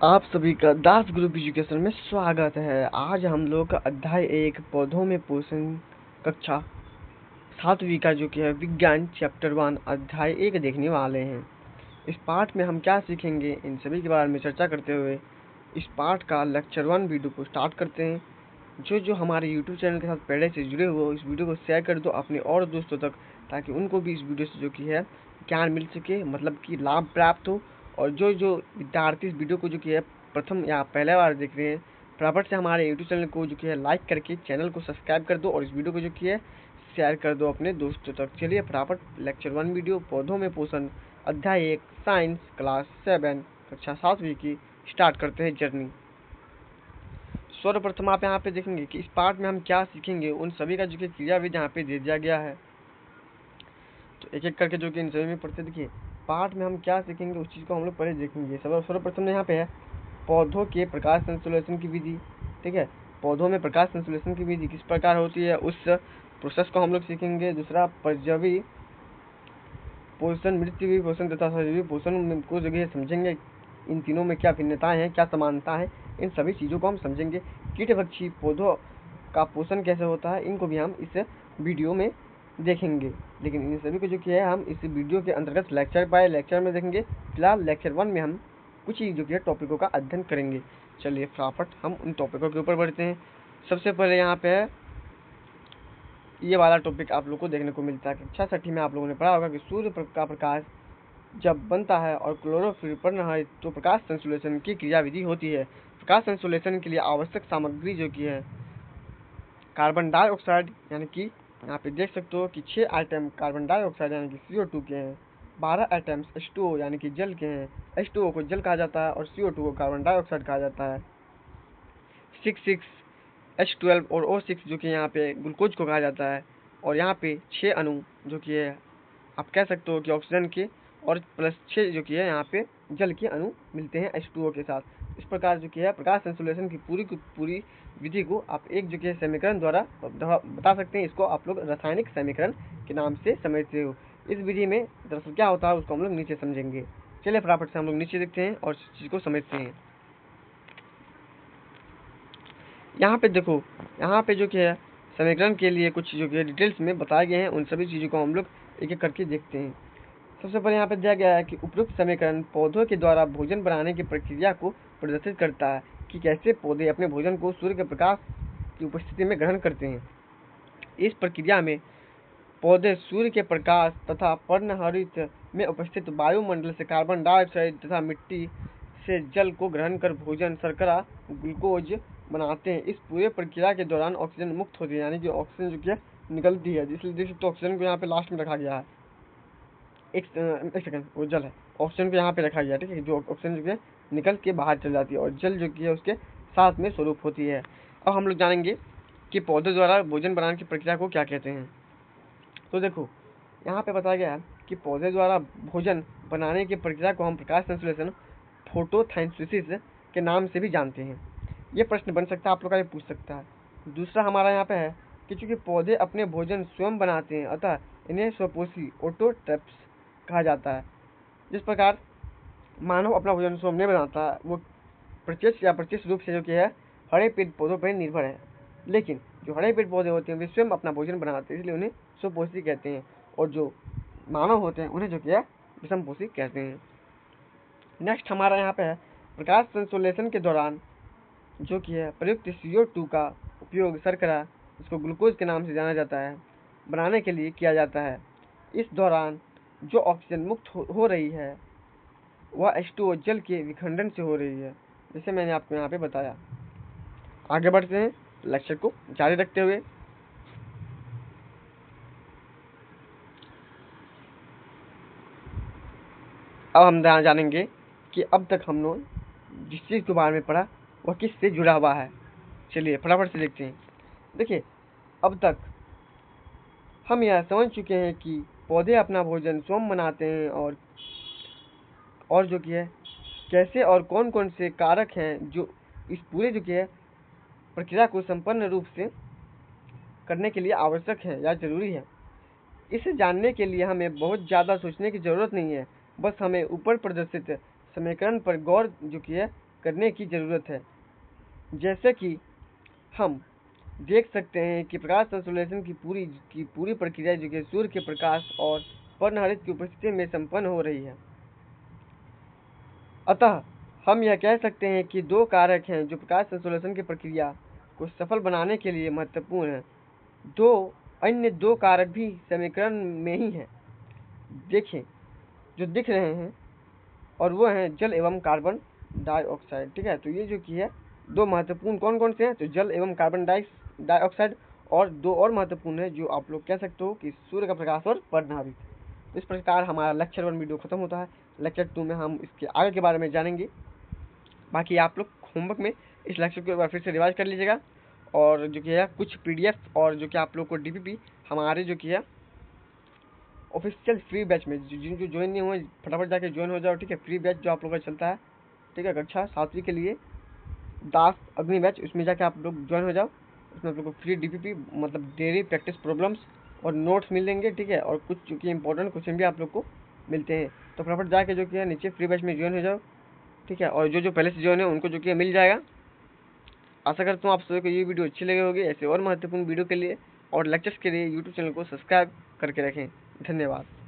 आप सभी का दास ग्रुप एजुकेशन में स्वागत है। आज हम लोग अध्याय 1 पौधों में पोषण कक्षा 7वीं का जो कि है विज्ञान चैप्टर 1 अध्याय 1 देखने वाले हैं। इस पाठ में हम क्या सीखेंगे, इन सभी के बारे में चर्चा करते हुए इस पाठ का लेक्चर 1 वीडियो को स्टार्ट करते हैं। जो हमारे यूट्यूब चैनल के साथ पहले से जुड़े हुए हो, इस वीडियो को शेयर कर दो अपने और दोस्तों तक, ताकि उनको भी इस वीडियो से जो कि है ज्ञान मिल सके, मतलब कि लाभ प्राप्त हो। और जो विद्यार्थी इस वीडियो को जो कि है प्रथम या पहले बार देख रहे हैं, फटाफट से हमारे यूट्यूब चैनल को जो कि है लाइक करके चैनल को सब्सक्राइब कर दो और इस वीडियो को जो कि है शेयर कर दो अपने दोस्तों तक। चलिए फटाफट लेक्चर 1 वीडियो पौधों में पोषण अध्याय 1 साइंस क्लास 7 कक्षा 7वीं की स्टार्ट करते हैं जर्नी। सर्वप्रथम आप यहाँ पे देखेंगे कि इस पाठ में हम क्या सीखेंगे, उन सभी का जो कि क्रियाविधि यहाँ पे दे दिया गया है। तो एक एक करके जो कि इन सभी में पढ़ते देखिए पाठ में हम क्या सीखेंगे उस चीज़ को हम लोग पहले देखेंगे। सर्वप्रथम यहाँ पे है पौधों के प्रकाश संश्लेषण की विधि। ठीक है, पौधों में प्रकाश संश्लेषण की विधि किस प्रकार होती है उस प्रोसेस को हम लोग सीखेंगे। दूसरा परजीवी पोषण, मृत्यु पोषण तथा सजीवी पोषण को जगह समझेंगे। इन तीनों में क्या भिन्नताएं हैं, क्या समानता है, इन सभी चीज़ों को हम समझेंगे। कीट भक्षी पौधों का पोषण कैसे होता है, इनको भी हम इस वीडियो में देखेंगे। लेकिन इन सभी को जो किया है हम इस वीडियो के अंतर्गत लेक्चर बाय लेक्चर में देखेंगे। फिलहाल लेक्चर 1 में हम कुछ ही जो कि टॉपिकों का अध्ययन करेंगे। चलिए फटाफट हम उन टॉपिकों के ऊपर बढ़ते हैं। सबसे पहले यहाँ पे है ये वाला टॉपिक आप लोग को देखने को मिलता है। कक्षा 6 में आप लोगों ने पढ़ा होगा कि सूर्य का प्रकाश जब बनता है और क्लोरोफिल पर्ण है तो प्रकाश संश्लेषण की क्रियाविधि होती है। प्रकाश संश्लेषण के लिए आवश्यक सामग्री जो कि है कार्बन डाइऑक्साइड, यानी कि यहाँ पे देख सकते हो कि 6 आइटम कार्बन डाइऑक्साइड यानी कि CO2 के हैं। 12 आइटम्स H2O यानी कि जल के हैं। H2O को जल कहा जाता है और CO2 को कार्बन डाइऑक्साइड कहा जाता है। 6 H12 और O6 जो कि यहाँ पे ग्लूकोज को कहा जाता है। और यहाँ पे 6 अणु जो कि है आप कह सकते हो कि ऑक्सीजन के, और प्लस 6 जो कि है यहाँ पे जल के अणु मिलते हैं H2O के साथ। इस प्रकार जो कि है प्रकाश संश्लेषण की पूरी विधि को आप एक जो कि समीकरण द्वारा बता सकते हैं। इसको आप लोग रासायनिक समीकरण के नाम से समझते हो। इस विधि में दरअसल क्या होता है उसको हम लोग नीचे समझेंगे। चलिए फटाफट से हम लोग नीचे देखते हैं और इस चीज़ को समझते हैं। यहाँ पे देखो, यहाँ पे जो कि है समीकरण के लिए कुछ जो कि डिटेल्स में बताए गए हैं, उन सभी चीज़ों को हम लोग एक एक करके देखते हैं। सबसे पहले यहाँ पे दिया गया है कि उपयुक्त समीकरण पौधों के द्वारा भोजन बनाने की प्रक्रिया को प्रदर्शित करता है कि कैसे पौधे अपने भोजन को सूर्य के प्रकाश की उपस्थिति में ग्रहण करते हैं। इस प्रक्रिया में पौधे सूर्य के प्रकाश तथा पर्णहरित में उपस्थित वायुमंडल से कार्बन डाइऑक्साइड तथा मिट्टी से जल को ग्रहण कर भोजन शर्करा ग्लूकोज बनाते हैं। इस पूरे प्रक्रिया के दौरान ऑक्सीजन मुक्त होती है, यानी कि ऑक्सीजन जो कि निकलती है, जिसलिए देख सकते ऑक्सीजन को यहाँ पे लास्ट में रखा गया है। एक सेकंड, वो जल है, ऑक्सीजन को यहाँ पे रखा गया। ठीक है, जो ऑक्सीजन जो है निकल के बाहर चल जाती है और जल जो कि है उसके साथ में स्वरूप होती है। अब हम लोग जानेंगे कि पौधे द्वारा भोजन बनाने की प्रक्रिया को क्या कहते हैं। तो देखो यहाँ पे बताया गया है कि पौधे द्वारा भोजन बनाने की प्रक्रिया को हम प्रकाश संश्लेषण फोटोसिंथेसिस के नाम से भी जानते हैं। ये प्रश्न बन सकता है, आप लोग का ये पूछ सकता है। दूसरा हमारा यहाँ पे है कि चूंकि पौधे अपने भोजन स्वयं बनाते हैं, अतः इन्हें स्वपोषी ऑटोट्रॉफ्स कहा जाता है। जिस प्रकार मानव अपना भोजन स्वयं नहीं बनाता, वो प्रत्यक्ष या अप्रत्यक्ष रूप से जो कि है हरे पेड़ पौधों पर निर्भर है। लेकिन जो हरे पेड़ पौधे होते हैं वे स्वयं अपना भोजन बनाते हैं, इसलिए उन्हें स्वपोषी कहते हैं। और जो मानव होते हैं उन्हें जो कि है विषमपोषी कहते हैं। नेक्स्ट हमारा यहाँ पे है प्रकाश संश्लेषण के दौरान जो कि है प्रयुक्त CO2 का उपयोग शर्करा, इसको ग्लूकोज के नाम से जाना जाता है, बनाने के लिए किया जाता है। इस दौरान जो ऑक्सीजन मुक्त हो रही है वह H2O जल के विखंडन से हो रही है, जैसे मैंने आपको यहाँ पे बताया। आगे बढ़ते हैं लेक्चर को जारी रखते हुए। अब हम जानेंगे कि अब तक हम लोग जिस चीज़ के बारे में पढ़ा वह किससे जुड़ा हुआ है। चलिए फटाफट से देखते हैं। देखिए अब तक हम यह समझ चुके हैं कि पौधे अपना भोजन स्वयं बनाते हैं और जो कि है कैसे और कौन कौन से कारक हैं जो इस पूरे जो कि है प्रक्रिया को संपन्न रूप से करने के लिए आवश्यक है या जरूरी है। इसे जानने के लिए हमें बहुत ज़्यादा सोचने की ज़रूरत नहीं है, बस हमें ऊपर प्रदर्शित समीकरण पर गौर जो कि है करने की ज़रूरत है। जैसे कि हम देख सकते हैं कि प्रकाश संश्लेषण की पूरी प्रक्रिया जो कि सूर्य के प्रकाश और वर्णहरित की उपस्थिति में संपन्न हो रही है। अतः हम यह कह सकते हैं कि दो कारक हैं जो प्रकाश संश्लेषण की प्रक्रिया को सफल बनाने के लिए महत्वपूर्ण हैं। अन्य दो कारक भी समीकरण में ही हैं, देखें जो दिख रहे हैं, और वो हैं जल एवं कार्बन डाइऑक्साइड। ठीक है, तो ये जो कि है दो महत्वपूर्ण कौन कौन से हैं, तो जल एवं कार्बन डाइऑक्साइड, और दो और महत्वपूर्ण है जो आप लोग कह सकते हो कि सूर्य का प्रकाश और वर्णहरित। तो इस प्रकार हमारा लेक्चर 1 वीडियो खत्म होता है। लेक्चर 2 में हम इसके आगे के बारे में जानेंगे। बाकी आप लोग होमवर्क में इस लेक्चर को एक बार फिर से रिवाइज कर लीजिएगा, और जो कि है कुछ पीडीएफ और जो कि आप लोग को डीपीपी हमारे जो कि है ऑफिशियल फ्री बैच में जिनको ज्वाइन नहीं हुए फटाफट जाके ज्वाइन हो जाओ। ठीक है, फ्री बैच जो आप लोग का चलता है, ठीक है, कक्षा 7वीं के लिए दास अग्नि बैच, उसमें जाके आप लोग ज्वाइन हो जाओ। उसमें आप लोग को फ्री डीपीपी मतलब डेली प्रैक्टिस प्रॉब्लम्स और नोट्स मिलेंगे। ठीक है, और कुछ जो कि इंपॉर्टेंट क्वेश्चन भी आप लोग को मिलते हैं। तो फटाफट जाके जो कि है नीचे फ्री बैच में ज्वाइन हो जाओ। ठीक है, और जो पहले से ज्वाइन है उनको जो कि मिल जाएगा। आशा करता हूँ आप सभी को ये वीडियो अच्छी लगी होगी। ऐसे और महत्वपूर्ण वीडियो के लिए और लेक्चर्स के लिए यूट्यूब चैनल को सब्सक्राइब करके रखें। धन्यवाद।